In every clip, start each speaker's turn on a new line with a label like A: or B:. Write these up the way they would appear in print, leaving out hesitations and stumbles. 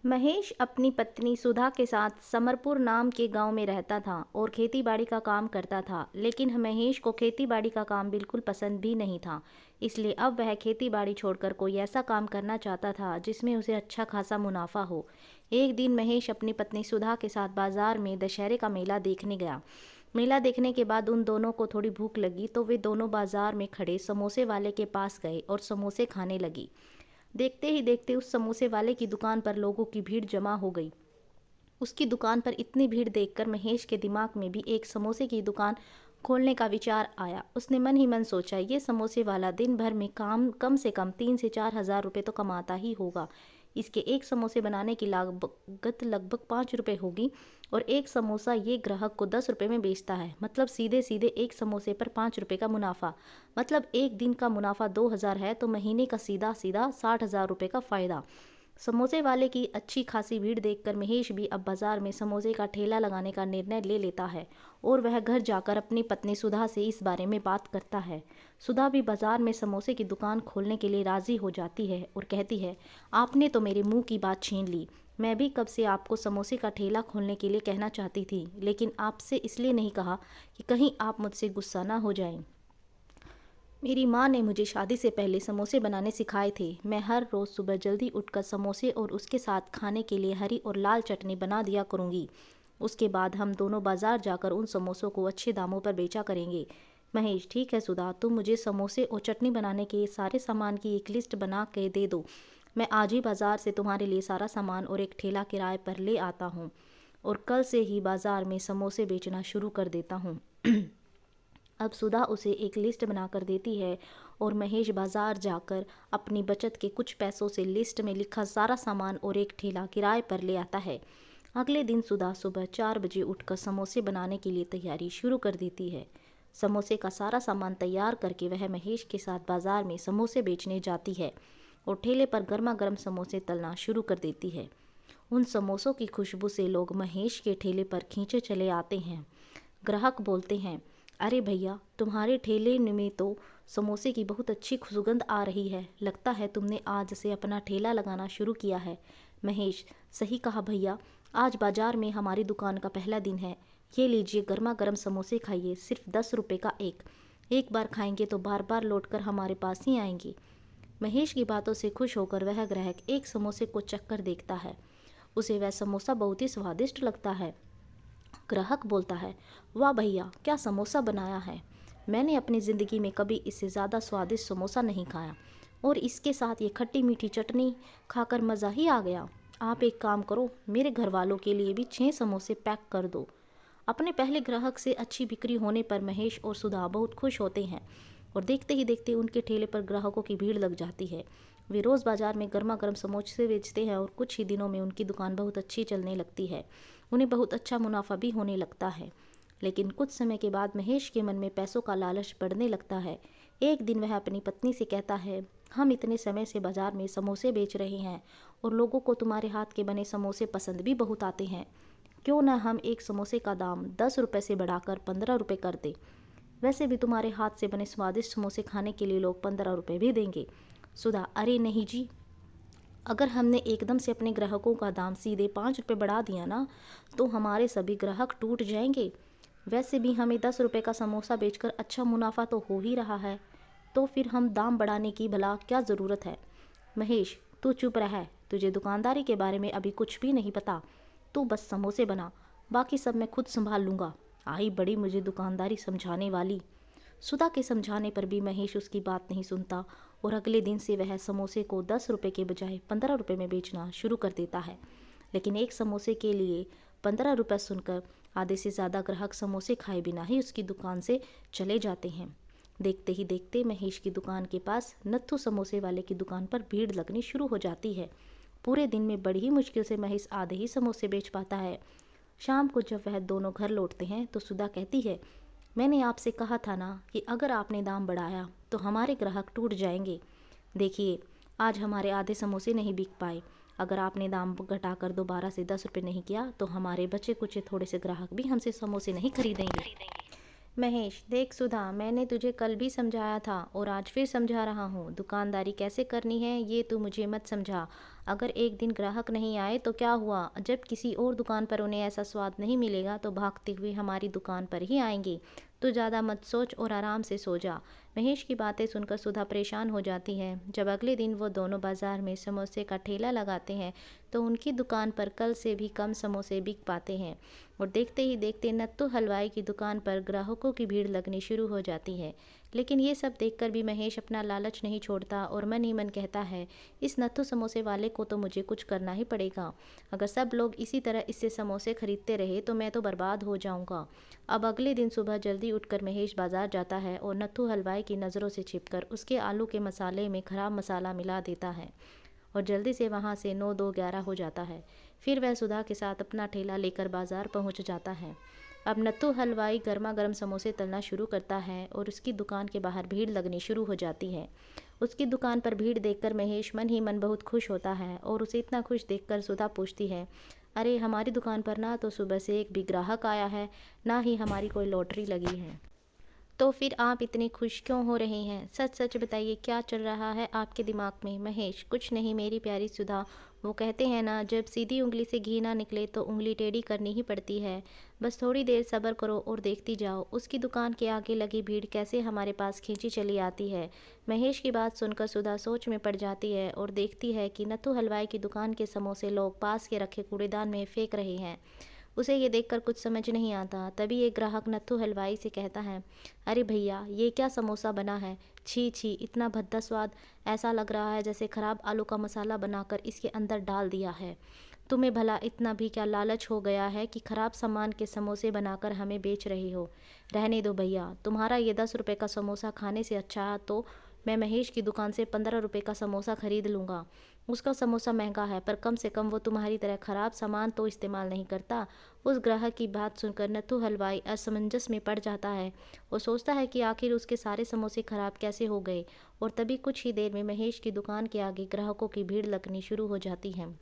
A: महेश अपनी पत्नी सुधा के साथ समरपुर नाम के गांव में रहता था और खेती बाड़ी का काम करता था। लेकिन महेश को खेती बाड़ी का काम बिल्कुल पसंद भी नहीं था। इसलिए अब वह खेती बाड़ी छोड़कर कोई ऐसा काम करना चाहता था जिसमें उसे अच्छा खासा मुनाफा हो। एक दिन महेश अपनी पत्नी सुधा के साथ बाजार में दशहरे का मेला देखने गया। मेला देखने के बाद उन दोनों को थोड़ी भूख लगी तो वे दोनों बाजार में खड़े समोसे वाले के पास गए और समोसे खाने लगी। देखते ही देखते उस समोसे वाले की दुकान पर लोगों की भीड़ जमा हो गई। उसकी दुकान पर इतनी भीड़ देखकर महेश के दिमाग में भी एक समोसे की दुकान खोलने का विचार आया। उसने मन ही मन सोचा, ये समोसे वाला दिन भर में काम कम से कम 3 से 4 हज़ार रुपये तो कमाता ही होगा। इसके एक समोसे बनाने की लागत लगभग 5 रुपये होगी और एक समोसा ये ग्राहक को 10 रुपये में बेचता है। मतलब सीधे सीधे एक समोसे पर 5 रुपये का मुनाफा। मतलब एक दिन का मुनाफा 2 हज़ार है तो महीने का सीधा सीधा 60 हज़ार रुपये का फ़ायदा। समोसे वाले की अच्छी खासी भीड़ देखकर महेश भी अब बाजार में समोसे का ठेला लगाने का निर्णय ले लेता है और वह घर जाकर अपनी पत्नी सुधा से इस बारे में बात करता है। सुधा भी बाजार में समोसे की दुकान खोलने के लिए राजी हो जाती है और कहती है, आपने तो मेरे मुंह की बात छीन ली। मैं भी कब से आपको समोसे का ठेला खोलने के लिए कहना चाहती थी, लेकिन आपसे इसलिए नहीं कहा कि कहीं आप मुझसे गुस्सा ना हो जाएं। मेरी माँ ने मुझे शादी से पहले समोसे बनाने सिखाए थे। मैं हर रोज़ सुबह जल्दी उठकर समोसे और उसके साथ खाने के लिए हरी और लाल चटनी बना दिया करूँगी। उसके बाद हम दोनों बाजार जाकर उन समोसों को अच्छे दामों पर बेचा करेंगे। महेश, ठीक है सुधा, तुम मुझे समोसे और चटनी बनाने के सारे सामान की एक लिस्ट बना के दे दो। मैं आज ही बाज़ार से तुम्हारे लिए सारा सामान और एक ठेला किराए पर ले आता हूँ और कल से ही बाज़ार में समोसे बेचना शुरू कर देता हूँ। अब सुधा उसे एक लिस्ट बनाकर देती है और महेश बाजार जाकर अपनी बचत के कुछ पैसों से लिस्ट में लिखा सारा सामान और एक ठेला किराए पर ले आता है। अगले दिन सुधा सुबह 4 बजे उठकर समोसे बनाने के लिए तैयारी शुरू कर देती है। समोसे का सारा सामान तैयार करके वह महेश के साथ बाजार में समोसे बेचने जाती है और ठेले पर गर्मा गर्म समोसे तलना शुरू कर देती है। उन समोसों की खुशबू से लोग महेश के ठेले पर खींचे चले आते हैं। ग्राहक बोलते हैं, अरे भैया, तुम्हारे ठेले में तो समोसे की बहुत अच्छी सुगंध आ रही है। लगता है तुमने आज से अपना ठेला लगाना शुरू किया है। महेश, सही कहा भैया, आज बाजार में हमारी दुकान का पहला दिन है। ये लीजिए गर्मा गर्म समोसे खाइए, सिर्फ 10 रुपये का एक। एक बार खाएंगे तो बार बार लौटकर हमारे पास ही आएंगे। महेश की बातों से खुश होकर वह ग्राहक एक समोसे को चखकर देखता है। उसे वह समोसा बहुत ही स्वादिष्ट लगता है। ग्राहक बोलता है, वाह भैया, क्या समोसा बनाया है। मैंने अपनी ज़िंदगी में कभी इससे ज़्यादा स्वादिष्ट समोसा नहीं खाया और इसके साथ ये खट्टी मीठी चटनी खाकर मज़ा ही आ गया। आप एक काम करो, मेरे घर वालों के लिए भी 6 समोसे पैक कर दो। अपने पहले ग्राहक से अच्छी बिक्री होने पर महेश और सुधा बहुत खुश होते हैं और देखते ही देखते उनके ठेले पर ग्राहकों की भीड़ लग जाती है। वे रोज़ बाजार में गर्मा गर्म समोसे बेचते हैं और कुछ ही दिनों में उनकी दुकान बहुत अच्छी चलने लगती है। उन्हें बहुत अच्छा मुनाफा भी होने लगता है। लेकिन कुछ समय के बाद महेश के मन में पैसों का लालच बढ़ने लगता है। एक दिन वह अपनी पत्नी से कहता है, हम इतने समय से बाजार में समोसे बेच रहे हैं और लोगों को तुम्हारे हाथ के बने समोसे पसंद भी बहुत आते हैं। क्यों न हम एक समोसे का दाम 10 रुपये से बढ़ाकर 15 रुपये कर दें। वैसे भी तुम्हारे हाथ से बने स्वादिष्ट समोसे खाने के लिए लोग 15 रुपये भी देंगे। सुधा, अरे नहीं जी, अगर हमने एकदम से अपने ग्राहकों का दाम सीधे 5 रुपये बढ़ा दिया ना, तो हमारे सभी ग्राहक टूट जाएंगे। वैसे भी हमें 10 रुपये का समोसा बेचकर अच्छा मुनाफा तो हो ही रहा है, तो फिर हम दाम बढ़ाने की भला क्या ज़रूरत है। महेश, तू चुप रह, तुझे दुकानदारी के बारे में अभी कुछ भी नहीं पता। तू बस समोसे बना, बाकी सब मैं खुद संभाल लूँगा। आई बड़ी मुझे दुकानदारी समझाने वाली। सुधा के समझाने पर भी महेश उसकी बात नहीं सुनता और अगले दिन से वह समोसे को 10 रुपये के बजाय 15 रुपये में बेचना शुरू कर देता है। लेकिन एक समोसे के लिए 15 रुपये सुनकर आधे से ज़्यादा ग्राहक समोसे खाए बिना ही उसकी दुकान से चले जाते हैं। देखते ही देखते महेश की दुकान के पास नत्थू समोसे वाले की दुकान पर भीड़ लगनी शुरू हो जाती है। पूरे दिन में बड़ी ही मुश्किल से महेश आधे ही समोसे बेच पाता है। शाम को जब वह दोनों घर लौटते हैं तो सुधा कहती है, मैंने आपसे कहा था ना कि अगर आपने दाम बढ़ाया तो हमारे ग्राहक टूट जाएंगे। देखिए, आज हमारे आधे समोसे नहीं बिक पाए। अगर आपने दाम घटाकर दोबारा से 10 रुपये नहीं किया तो हमारे बचे कुचे थोड़े से ग्राहक भी हमसे समोसे नहीं खरीदेंगे। महेश, देख सुधा, मैंने तुझे कल भी समझाया था और आज फिर समझा रहा हूँ। दुकानदारी कैसे करनी है ये तू मुझे मत समझा। अगर एक दिन ग्राहक नहीं आए तो क्या हुआ, जब किसी और दुकान पर उन्हें ऐसा स्वाद नहीं मिलेगा तो भागते हुए हमारी दुकान पर ही आएंगे। तो ज़्यादा मत सोच और आराम से सो जा। महेश की बातें सुनकर सुधा परेशान हो जाती है। जब अगले दिन वो दोनों बाजार में समोसे का ठेला लगाते हैं तो उनकी दुकान पर कल से भी कम समोसे बिक पाते हैं और देखते ही देखते नत्थू हलवाई की दुकान पर ग्राहकों की भीड़ लगनी शुरू हो जाती है। लेकिन ये सब देखकर भी महेश अपना लालच नहीं छोड़ता और मन ही मन कहता है, इस नत्थू समोसे वाले को तो मुझे कुछ करना ही पड़ेगा। अगर सब लोग इसी तरह इससे समोसे खरीदते रहे तो मैं तो बर्बाद हो जाऊंगा। अब अगले दिन सुबह जल्दी उठकर महेश बाजार जाता है और नत्थू हलवाई की नज़रों से छिपकर उसके आलू के मसाले में खराब मसाला मिला देता है और जल्दी से वहाँ से 9-2-11 हो जाता है। फिर वह सुधा के साथ अपना ठेला लेकर बाजार पहुँच जाता है। अब नत्थू हलवाई गर्मा गर्म समोसे तलना शुरू करता है और उसकी दुकान के बाहर भीड़ लगनी शुरू हो जाती है। उसकी दुकान पर भीड़ देखकर महेश मन ही मन बहुत खुश होता है और उसे इतना खुश देखकर सुधा पूछती है, अरे हमारी दुकान पर ना तो सुबह से एक भी ग्राहक आया है, ना ही हमारी कोई लॉटरी लगी है। तो फिर आप इतने खुश क्यों हो रहे हैं? सच सच बताइए, क्या चल रहा है आपके दिमाग में? महेश, कुछ नहीं मेरी प्यारी सुधा। वो कहते हैं ना, जब सीधी उंगली से घी ना निकले तो उंगली टेढ़ी करनी ही पड़ती है। बस थोड़ी देर सब्र करो और देखती जाओ उसकी दुकान के आगे लगी भीड़ कैसे हमारे पास खींची चली आती है। महेश की बात सुनकर सुधा सोच में पड़ जाती है और देखती है कि नत्थू हलवाई की दुकान के समोसे लोग पास के रखे कूड़ेदान में फेंक रहे हैं। उसे ये देखकर कुछ समझ नहीं आता। तभी एक ग्राहक नत्थू हलवाई से कहता है, अरे भैया, ये क्या समोसा बना है? छी छी, इतना भद्दा स्वाद, ऐसा लग रहा है जैसे खराब आलू का मसाला बनाकर इसके अंदर डाल दिया है। तुम्हें भला इतना भी क्या लालच हो गया है कि खराब सामान के समोसे बनाकर हमें बेच रही हो? रहने दो भैया, तुम्हारा ये 10 रुपये का समोसा खाने से अच्छा है तो मैं महेश की दुकान से 15 रुपये का समोसा खरीद लूँगा। उसका समोसा महंगा है पर कम से कम वो तुम्हारी तरह खराब सामान तो इस्तेमाल नहीं करता। उस ग्राहक की बात सुनकर नत्थू हलवाई असमंजस में पड़ जाता है और सोचता है कि आखिर उसके सारे समोसे खराब कैसे हो गए। और तभी कुछ ही देर में महेश की दुकान के आगे ग्राहकों की भीड़ लगनी शुरू हो जाती है।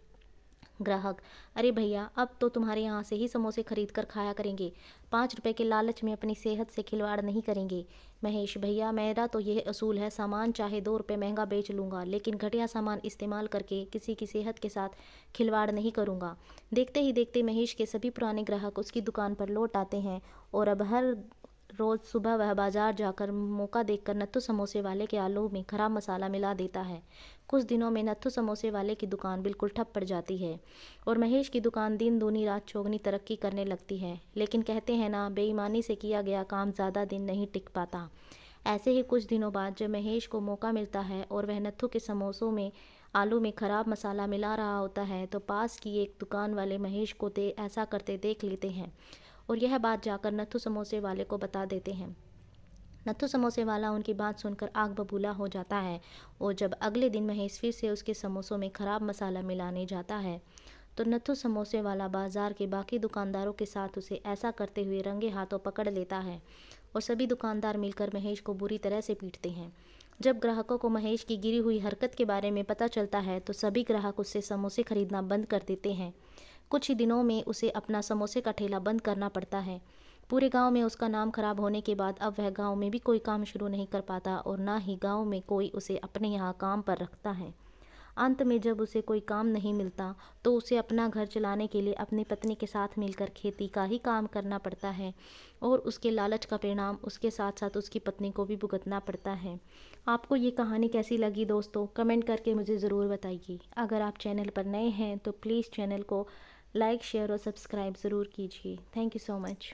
A: ग्राहक, अरे भैया, अब तो तुम्हारे यहाँ से ही समोसे खरीद कर खाया करेंगे, 5 रुपए के लालच में अपनी सेहत से खिलवाड़ नहीं करेंगे। महेश, भैया मेरा तो यह असूल है, सामान चाहे 2 रुपये महंगा बेच लूँगा लेकिन घटिया सामान इस्तेमाल करके किसी की सेहत के साथ खिलवाड़ नहीं करूँगा। देखते ही देखते महेश के सभी पुराने ग्राहक उसकी दुकान पर लौट आते हैं और अब हर रोज़ सुबह वह बाजार जाकर मौका देखकर नत्थू समोसे वाले के आलू में खराब मसाला मिला देता है। कुछ दिनों में नत्थू समोसे वाले की दुकान बिल्कुल ठप पड़ जाती है और महेश की दुकान दिन दूनी रात चौगनी तरक्की करने लगती है। लेकिन कहते हैं ना, बेईमानी से किया गया काम ज़्यादा दिन नहीं टिक पाता। ऐसे ही कुछ दिनों बाद जब महेश को मौका मिलता है और वह नत्थू के समोसों में आलू में खराब मसाला मिला रहा होता है तो पास की एक दुकान वाले महेश को ऐसा करते देख लेते हैं और यह बात जाकर नत्थू समोसे वाले को बता देते हैं। नत्थू समोसे वाला उनकी बात सुनकर आग बबूला हो जाता है और जब अगले दिन महेश फिर से उसके समोसों में खराब मसाला मिलाने जाता है तो नत्थू समोसे वाला बाजार के बाकी दुकानदारों के साथ उसे ऐसा करते हुए रंगे हाथों पकड़ लेता है और सभी दुकानदार मिलकर महेश को बुरी तरह से पीटते हैं। जब ग्राहकों को महेश की गिरी हुई हरकत के बारे में पता चलता है तो सभी ग्राहक उससे समोसे खरीदना बंद कर देते हैं। कुछ ही दिनों में उसे अपना समोसे का ठेला बंद करना पड़ता है। पूरे गांव में उसका नाम खराब होने के बाद अब वह गांव में भी कोई काम शुरू नहीं कर पाता और ना ही गांव में कोई उसे अपने यहाँ काम पर रखता है। अंत में जब उसे कोई काम नहीं मिलता तो उसे अपना घर चलाने के लिए अपनी पत्नी के साथ मिलकर खेती का ही काम करना पड़ता है और उसके लालच का परिणाम उसके साथ साथ उसकी पत्नी को भी भुगतना पड़ता है। आपको ये कहानी कैसी लगी दोस्तों? कमेंट करके मुझे ज़रूर बताइए। अगर आप चैनल पर नए हैं तो प्लीज़ चैनल को लाइक, शेयर और सब्सक्राइब ज़रूर कीजिए। Thank you so much.